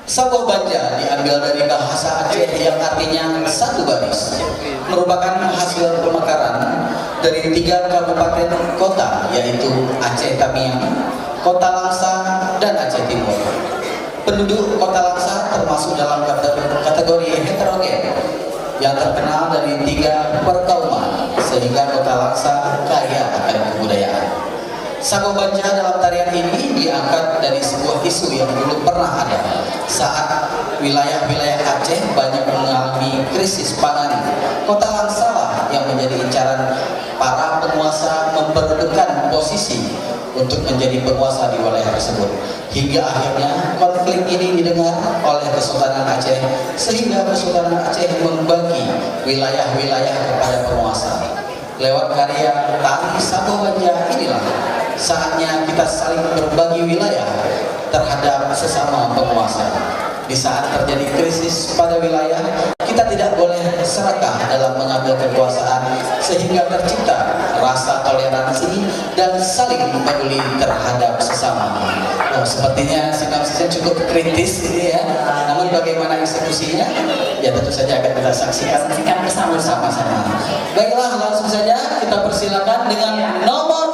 Saboh Banja diambil dari bahasa Aceh yang artinya satu baris, merupakan hasil pemekaran dari 3 kabupaten kota, yaitu Aceh Tamiang, Kota Langsa, dan Aceh Timur. Penduduk Kota Langsa termasuk dalam kategori heterogen yang terkenal dari 3 perkauman, sehingga Kota Langsa kaya akan kebudayaan. Saboh Banja dalam tarian ini diangkat dari sebuah isu yang dulu pernah ada saat wilayah-wilayah Aceh banyak mengalami krisis pangan. Kota Langsa lah yang menjadi incaran para penguasa memperebutkan posisi untuk menjadi penguasa di wilayah tersebut, hingga akhirnya konflik ini didengar oleh Kesultanan Aceh, sehingga Kesultanan Aceh membagi wilayah-wilayah kepada penguasa. Lewat karya tari Saboh Banja inilah saatnya kita saling berbagi wilayah terhadap sesama penguasa. Di saat terjadi krisis pada wilayah, kita tidak boleh serakah dalam mengambil kekuasaan, sehingga tercipta rasa toleransi dan saling peduli terhadap sesama. Oh, sepertinya sinopsisnya cukup kritis ini ya. Namun bagaimana eksekusinya? Ya tentu saja akan kita saksikan bersama-sama. Baiklah, langsung saja kita persilakan dengan nomor